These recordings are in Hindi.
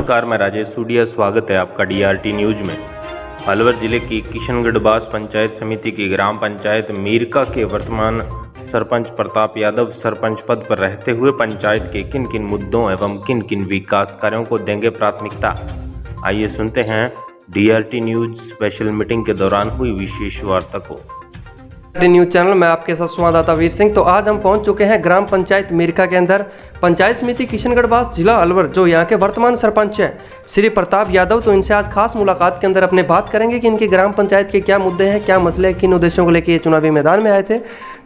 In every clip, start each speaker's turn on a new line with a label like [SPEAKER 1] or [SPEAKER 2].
[SPEAKER 1] नमस्कार, मैं राजेश सूडिया। स्वागत है आपका डीआरटी न्यूज में। अलवर जिले की किशनगढ़बास पंचायत समिति की ग्राम पंचायत मीरका के वर्तमान सरपंच प्रताप यादव सरपंच पद पर रहते हुए पंचायत के किन किन मुद्दों एवं किन किन विकास कार्यों को देंगे प्राथमिकता। आइए सुनते हैं डीआरटी न्यूज स्पेशल मीटिंग के दौरान हुई विशेष वार्ता को।
[SPEAKER 2] न्यूज चैनल में आपके साथ संवाददाता वीर सिंह। तो आज हम पहुंच चुके हैं ग्राम पंचायत मीरका के अंदर। पंचायत समिति किशनगढ़बास जिला अलवर जो यहाँ के वर्तमान सरपंच हैं श्री प्रताप यादव, तो इनसे आज खास मुलाकात के अंदर अपने बात करेंगे कि इनकी ग्राम पंचायत के क्या मुद्दे हैं, क्या मसले हैं, किन उद्देश्यों को लेकर ये चुनावी मैदान में आए थे।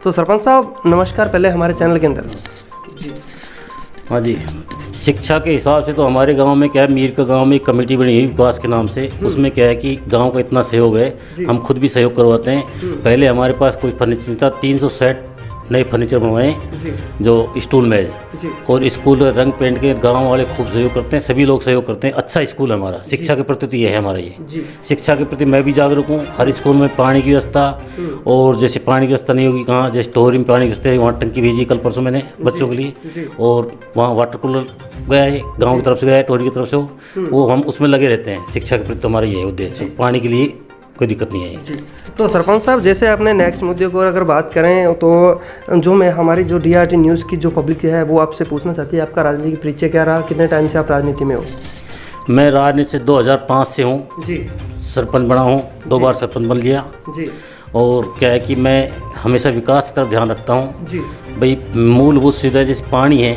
[SPEAKER 2] तो सरपंच साहब नमस्कार पहले हमारे चैनल के अंदर।
[SPEAKER 3] हाँ जी, शिक्षा के हिसाब से तो हमारे गांव में क्या है, मीरका गांव में एक कमेटी बनी हुई विकास के नाम से। उसमें क्या है कि गांव का इतना सहयोग है, हम खुद भी सहयोग करवाते हैं। पहले हमारे पास कोई फर्नीचर था, 360 नए फर्नीचर बनवाए जो स्टूल मेज, और स्कूल रंग पेंट के गांव वाले खूब सहयोग करते हैं, सभी लोग सहयोग करते हैं। अच्छा स्कूल है हमारा, शिक्षा के प्रति तो ये है हमारा, ये शिक्षा के प्रति मैं भी जागरूक हूँ। हर स्कूल में पानी की व्यवस्था, और जैसे पानी की व्यवस्था नहीं होगी कहाँ, जैसे टोहरी में पानी की व्यवस्था है, वहाँ टंकी भेजी कल परसों मैंने बच्चों के लिए, और वहाँ वाटर कूलर गया है गाँव की तरफ से, गया है टोहरी की तरफ से, वो हम उसमें लगे रहते हैं। शिक्षा के प्रति तो हमारा ये उद्देश्य, पानी के लिए कोई दिक्कत नहीं है।
[SPEAKER 2] तो सरपंच साहब जैसे आपने नेक्स्ट मुद्दे को अगर बात करें तो जो मैं हमारी जो डीआरटी न्यूज़ की जो पब्लिक है वो आपसे पूछना चाहती है, आपका राजनीतिक परिचय क्या रहा, कितने टाइम से आप राजनीति में हो?
[SPEAKER 3] मैं राजनीति से 2005 से हूँ जी, सरपंच बना हूँ, 2 बार सरपंच बन लिया जी। और क्या है कि मैं हमेशा विकास की तरफ ध्यान रखता हूँ जी। भाई मूलभूत सुविधा जैसे पानी है,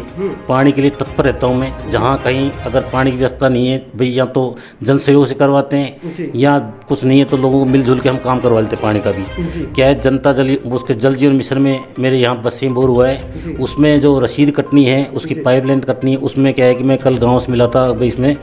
[SPEAKER 3] पानी के लिए तत्पर रहता हूँ मैं। जहाँ कहीं अगर पानी की व्यवस्था नहीं है भाई, या तो जन सहयोग से करवाते हैं, या कुछ नहीं है तो लोगों को मिलजुल के हम काम करवा लेते हैं। पानी का भी क्या है, जनता जल उसके जल जीवन मिशन में मेरे यहाँ बस्सी बोर हुआ है, उसमें जो रसीद कटनी है, उसकी पाइपलाइन कटनी है, उसमें क्या है कि मैं कल गाँव से मिला था, भाई इसमें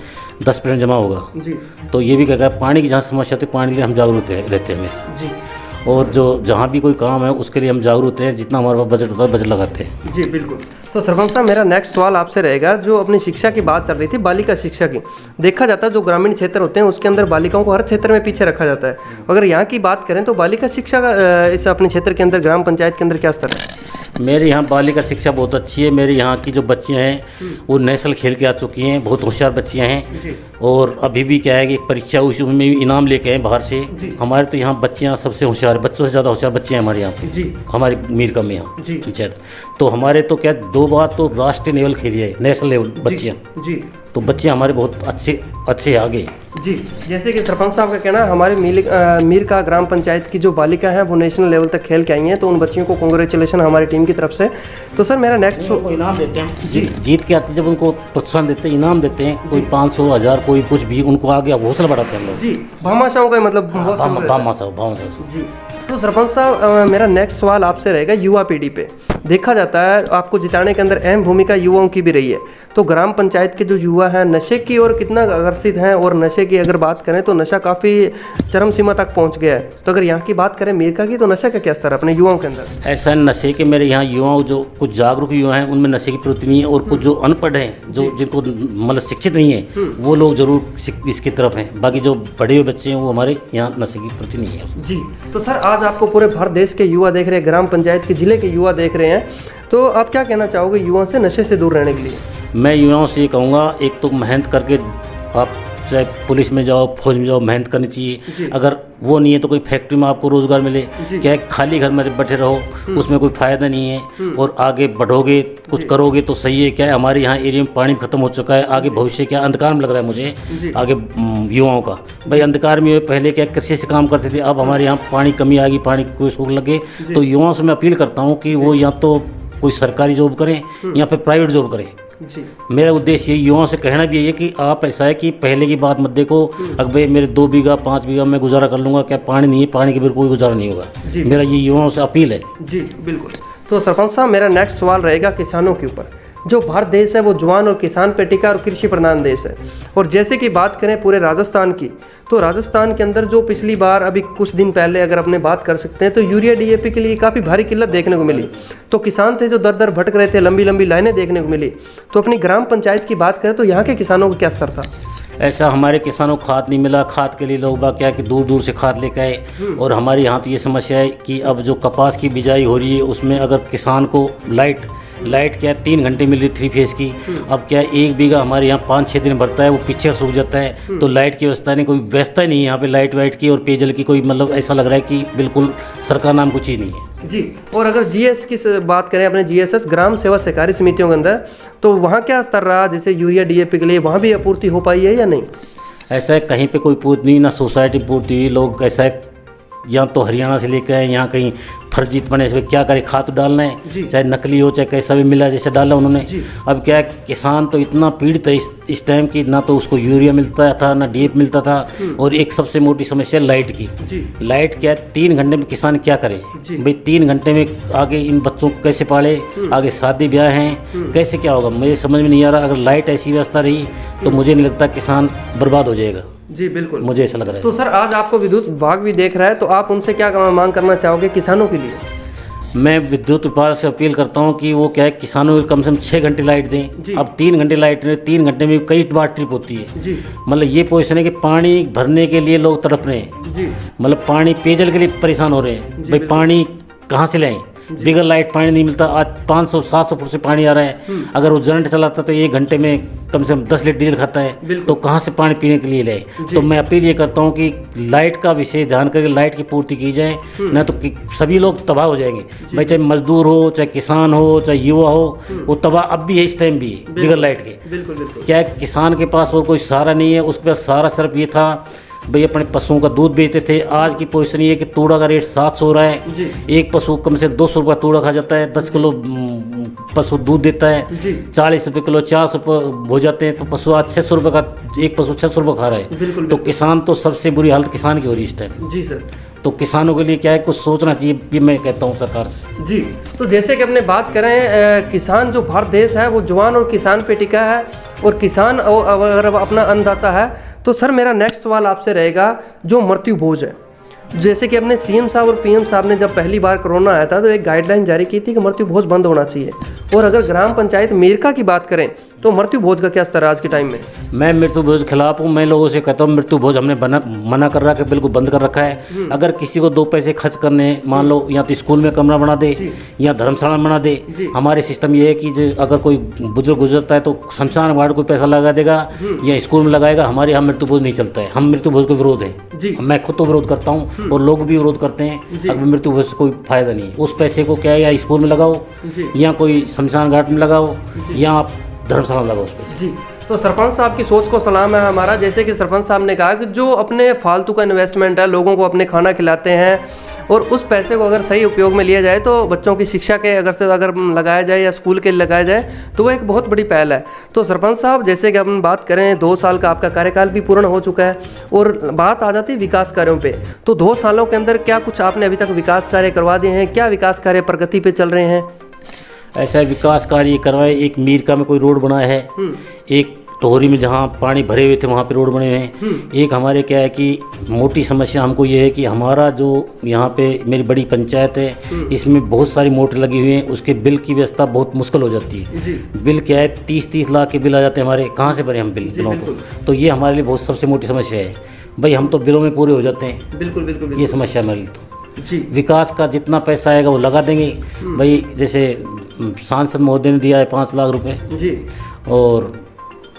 [SPEAKER 3] 10% जमा होगा। तो ये भी क्या है, पानी की जहाँ समस्या होती है पानी के लिए हम जागरूक रहते हैं हमेशा। और जो जहाँ भी कोई काम है उसके लिए हम जागरूक हैं, जितना हमारे पास बजट होता है बजट लगाते हैं
[SPEAKER 2] जी। बिल्कुल। तो सरपंच साहब मेरा नेक्स्ट सवाल आपसे रहेगा, जो अपनी शिक्षा की बात चल रही थी, बालिका शिक्षा की, देखा जाता है जो ग्रामीण क्षेत्र होते हैं उसके अंदर बालिकाओं को हर क्षेत्र में पीछे रखा जाता है। अगर यहाँ की बात करें तो बालिका शिक्षा का इस अपने क्षेत्र के अंदर ग्राम पंचायत के अंदर क्या स्तर है?
[SPEAKER 3] मेरे यहाँ बालिका शिक्षा बहुत अच्छी है। मेरे यहाँ की जो बच्चियाँ हैं वो नेशनल खेल के आ चुकी हैं, बहुत होशियार बच्चियाँ हैं। और अभी भी क्या है कि एक परीक्षा हुई उसमें भी इनाम लेके आए बाहर से। हमारे तो यहाँ बच्चियाँ सबसे होशियार, बच्चों से ज़्यादा होशियार बच्चे हैं हमारे यहाँ पे, हमारे मीरका में यहाँ पंचायत। तो हमारे तो क्या 2 बार तो राष्ट्रीय लेवल खेली है, नेशनल लेवल बच्चियाँ जी। तो बच्चे हमारे बहुत अच्छे आगे
[SPEAKER 2] जी। जैसे कि सरपंच साहब का कहना है हमारे मीरका ग्राम पंचायत की जो बालिका हैं वो नेशनल लेवल तक खेल के आई हैं, तो उन बच्चियों को कांग्रेचुलेशन हमारी टीम की तरफ से। तो सर मेरा नेक्स्ट
[SPEAKER 3] इनाम देते हैं जी, जीत के आते जब उनको प्रोत्साहन देते हैं, इनाम देते हैं, कोई 500 1000 कोई कुछ भी, उनको आगे हौसला बढ़ाते हैं लोग जी। भामाशाहों का मतलब भामाशाह जी।
[SPEAKER 2] तो सरपंच साहब मेरा नेक्स्ट सवाल आपसे रहेगा युवा पीढ़ी पे। देखा जाता है आपको जिताने के अंदर अहम भूमिका युवाओं की भी रही है, तो ग्राम पंचायत के जो युवा हैं नशे की ओर कितना आकर्षित हैं, और नशे की अगर बात करें तो नशा काफ़ी चरम सीमा तक पहुंच गया है। तो अगर यहाँ की बात करें मीरका की, तो नशे का क्या स्तर है अपने युवाओं के अंदर?
[SPEAKER 3] ऐसा नशे के मेरे यहाँ युवाओं जो कुछ जागरूक युवा हैं उनमें नशे की प्रवृत्ति नहीं है, और कुछ जो अनपढ़ हैं, जो जिनको मतलब शिक्षित नहीं है, वो लोग जरूर इसकी तरफ हैं। बाकी जो बड़े हुए बच्चे हैं वो हमारे यहाँ नशे की प्रवृत्ति नहीं है
[SPEAKER 2] जी। तो सर आज आपको पूरे भारत देश के युवा देख रहे हैं, ग्राम पंचायत के जिले के युवा देख रहे हैं, तो आप क्या कहना चाहोगे युवाओं से नशे से दूर रहने के लिए?
[SPEAKER 3] मैं युवाओं से ये कहूँगा, एक तो मेहनत करके आप चाहे पुलिस में जाओ, फौज में जाओ, मेहनत करनी चाहिए। अगर वो नहीं है तो कोई फैक्ट्री में आपको रोजगार मिले। क्या है, खाली घर में बैठे रहो उसमें कोई फायदा नहीं है, और आगे बढ़ोगे कुछ करोगे तो सही है। क्या है, हमारे यहाँ एरिया में पानी खत्म हो चुका है, आगे भविष्य क्या अंधकार में लग रहा है मुझे आगे युवाओं का। भाई अंधकार में पहले क्या कृषि से काम करते थे, अब हमारे यहाँ पानी कमी आ गई, पानी कोई सूख लगे। तो युवाओं से मैं अपील करता हूँ कि वो या तो कोई सरकारी जॉब करें या फिर प्राइवेट जॉब करें जी। मेरा उद्देश्य ये युवाओं से कहना भी है कि आप ऐसा है कि पहले की बात मत देखो, अगर भाई मेरे 2 बीघा 5 बीघा में गुजारा कर लूँगा, क्या पानी नहीं है, पानी के बिना कोई गुजारा नहीं होगा। मेरा ये युवाओं से अपील है
[SPEAKER 2] जी। बिल्कुल। तो सरपंच साहब मेरा नेक्स्ट सवाल रहेगा किसानों के ऊपर। जो भारत देश है वो जवान और किसान पे टिका और कृषि प्रधान देश है, और जैसे कि बात करें पूरे राजस्थान की, तो राजस्थान के अंदर जो पिछली बार अभी कुछ दिन पहले अगर अपने बात कर सकते हैं तो यूरिया डीएपी के लिए काफ़ी भारी किल्लत देखने को मिली। तो किसान थे जो दर दर भटक रहे थे, लंबी लंबी लाइनें देखने को मिली। तो अपनी ग्राम पंचायत की बात करें तो यहाँ के किसानों का क्या स्तर था?
[SPEAKER 3] ऐसा हमारे किसानों को खाद नहीं मिला। खाद के लिए लोग बाग क्या कि दूर दूर से खाद लेकर आए। और हमारे यहाँ तो ये समस्या है कि अब जो कपास की बिजाई हो रही है उसमें अगर किसान को लाइट लाइट क्या है 3 घंटे मिल रही 3 फेज की। अब क्या है 1 बीघा हमारे यहाँ 5-6 दिन भरता है, वो पीछे सूख जाता है। तो लाइट की व्यवस्था नहीं, कोई व्यवस्था नहीं है यहाँ पे लाइट वाइट की और पेयजल की, कोई मतलब ऐसा लग रहा है कि बिल्कुल सरकार नाम कुछ ही नहीं है
[SPEAKER 2] जी। और अगर जीएस की बात करें अपने जीएसएस ग्राम सेवा सहकारी समितियों के अंदर, तो वहाँ क्या स्तर रहा, जैसे यूरिया डीएपी के लिए वहाँ भी आपूर्ति हो पाई है या नहीं?
[SPEAKER 3] ऐसा है कहीं पे कोई पूर्ति नहीं, ना सोसाइटी पूर्ति हुई। लोग ऐसा है यहाँ तो हरियाणा से लेकर आए, यहाँ कहीं फर्जीत बने, इसमें क्या करे, खाद डालना है चाहे नकली हो चाहे कैसा भी मिला जैसे डाला उन्होंने। अब क्या है किसान तो इतना पीड़ित है इस टाइम की, ना तो उसको यूरिया मिलता था ना डीएपी मिलता था। और एक सबसे मोटी समस्या लाइट की। लाइट क्या है 3 घंटे में किसान क्या करे भाई, 3 घंटे में आगे इन बच्चों को कैसे पाले, आगे शादी ब्याह हैं कैसे क्या होगा, मुझे समझ में नहीं आ रहा। अगर लाइट ऐसी व्यवस्था रही तो मुझे नहीं लगता किसान बर्बाद हो जाएगा।
[SPEAKER 2] जी बिल्कुल, मुझे
[SPEAKER 3] ऐसा लग रहा है।
[SPEAKER 2] तो सर आज आपको विद्युत विभाग भी देख रहा है, तो आप उनसे क्या मांग करना चाहोगे किसानों के लिए?
[SPEAKER 3] मैं विद्युत विभाग से अपील करता हूं कि वो क्या है किसानों को कम से कम 6 घंटे लाइट दें। अब 3 घंटे लाइट, 3 घंटे में कई बार ट्रिप होती है। मतलब ये पोजीशन है कि पानी भरने के लिए लोग तड़प रहे हैं, मतलब पानी पेयजल के लिए परेशान हो रहे हैं। भाई पानी कहाँ से लाएं, बिगर लाइट पानी नहीं मिलता। आज 500-700 फुट से पानी आ रहा है, अगर वो जनरेटर चलाता तो 1 घंटे में कम से कम 10 लीटर डीजल खाता है, तो कहाँ से पानी पीने के लिए लाए। तो मैं अपील ये करता हूँ कि लाइट का विशेष ध्यान करके लाइट की पूर्ति की जाए, न तो सभी लोग तबाह हो जाएंगे। भाई चाहे मजदूर हो चाहे किसान हो चाहे युवा हो, वो तबाह अब भी है, इस टाइम भी है बिगर लाइट के। क्या है किसान के पास और कोई सहारा नहीं है, उसके पास सहारा सिर्फ ये था भाई अपने पशुओं का दूध बेचते थे। आज की पोजीशन ये है कि तूड़ा का रेट 700 हो रहा है, एक पशु कम से 200 रुपये तूड़ा खा जाता है, 10 किलो पशु दूध देता है, 40 रुपये किलो 400 रुपये हो जाते हैं। तो पशु आज 600 रुपये का एक पशु 600 रुपये खा रहा है। तो किसान तो सबसे बुरी हालत किसान की हो रही है इस टाइम।
[SPEAKER 2] जी सर,
[SPEAKER 3] तो किसानों के लिए क्या है कुछ सोचना चाहिए, ये मैं कहता हूँ सरकार से।
[SPEAKER 2] जी, तो जैसे कि अपने बात करें किसान जो भारत देश है वो जवान और किसान पे टिका है, और किसान अगर अपना अन्नदाता है, तो सर मेरा नेक्स्ट सवाल आपसे रहेगा जो मृत्यु भोज है। जैसे कि अपने सीएम साहब और पीएम साहब ने जब पहली बार कोरोना आया था तो एक गाइडलाइन जारी की थी कि मृत्यु भोज बंद होना चाहिए। और अगर ग्राम पंचायत मीरका की बात करें तो मृत्यु भोज का क्या स्तर है आज के टाइम में? मैं
[SPEAKER 3] मृत्यु भोज खिलाफ हूँ। मैं लोगों से कहता हूँ मृत्यु भोज हमने मना कर रखा है, बिल्कुल बंद कर रखा है। अगर किसी को 2 पैसे खर्च करने, मान लो या तो स्कूल में कमरा बना दे या धर्मशाला बना दे। हमारे सिस्टम ये है कि अगर कोई बुजुर्ग गुजरता है तो शमशान घाट को पैसा लगा देगा या स्कूल में लगाएगा। हमारे यहाँ मृत्यु भोज नहीं चलता है, हम मृत्यु भोज को विरोध है। मैं खुद तो विरोध करता हूँ और लोग भी विरोध करते हैं। अगर मृत्यु भोज से कोई फायदा नहीं है, उस पैसे को क्या है या स्कूल में लगाओ या कोई शमशान घाट में लगाओ या आप धर्मशाला लगाओ उस पैसे।
[SPEAKER 2] जी, तो सरपंच साहब की सोच को सलाम है हमारा। जैसे कि सरपंच साहब ने कहा कि जो अपने फालतू का इन्वेस्टमेंट है, लोगों को अपने खाना खिलाते हैं, और उस पैसे को अगर सही उपयोग में लिया जाए तो बच्चों की शिक्षा के अगर लगाया जाए या स्कूल के लिए लगाया जाए तो वो एक बहुत बड़ी पहल है। तो सरपंच साहब जैसे कि हम बात करें 2 साल का आपका कार्यकाल भी पूर्ण हो चुका है, और बात आ जाती है विकास कार्यों पे, तो 2 सालों के अंदर क्या कुछ आपने अभी तक विकास कार्य करवा दिए हैं? क्या विकास कार्य प्रगति पे चल रहे हैं?
[SPEAKER 3] ऐसा विकास कार्य करवाए, एक मीरका में कोई रोड बनाया है, एक टोहरी में जहाँ पानी भरे हुए थे वहाँ पे रोड बने हुए हैं। एक हमारे क्या है कि मोटी समस्या हमको ये है कि हमारा जो यहाँ पे मेरी बड़ी पंचायत है, इसमें बहुत सारी मोटर लगी हुई हैं, उसके बिल की व्यवस्था बहुत मुश्किल हो जाती है। बिल क्या है 30-30 लाख के बिल आ जाते हैं हमारे, कहाँ से भरें हम बिलों को? तो ये हमारे लिए बहुत सबसे मोटी समस्या है भाई, हम तो बिलों में पूरे हो जाते हैं। बिल्कुल ये समस्या हमारे लिए। तो विकास का जितना पैसा आएगा वो लगा देंगे भाई। जैसे सांसद महोदय ने दिया है 5 लाख रुपए और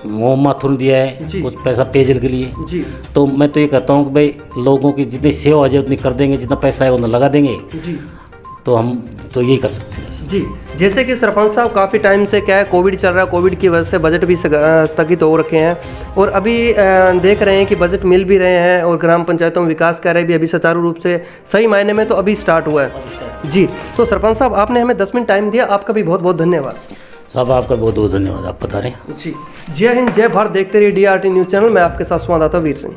[SPEAKER 3] मोहम्मद माथुर ने दिया है कुछ पैसा पेयजल के लिए। तो मैं तो ये कहता हूँ कि भाई लोगों की जितनी सेवा हो जाए उतनी कर देंगे, जितना पैसा आएगा उतना लगा देंगे। तो हम तो यही कर सकते हैं।
[SPEAKER 2] जी, जैसे कि सरपंच साहब काफ़ी टाइम से क्या है कोविड चल रहा है, कोविड की वजह से बजट भी स्थगित हो रखे हैं, और अभी देख रहे हैं कि बजट मिल भी रहे हैं, और ग्राम पंचायतों में विकास कार्य भी अभी सुचारू रूप से सही मायने में तो अभी स्टार्ट हुआ है। जी, तो सरपंच साहब आपने हमें 10 मिनट टाइम दिया, आपका भी बहुत बहुत धन्यवाद।
[SPEAKER 3] साहब आपका बहुत बहुत धन्यवाद, आप बता रहे हैं।
[SPEAKER 2] जी, जय हिंद, जय भारत। देखते रहिए DRT न्यूज़ चैनल। मैं आपके साथ संवाददाता वीर सिंह।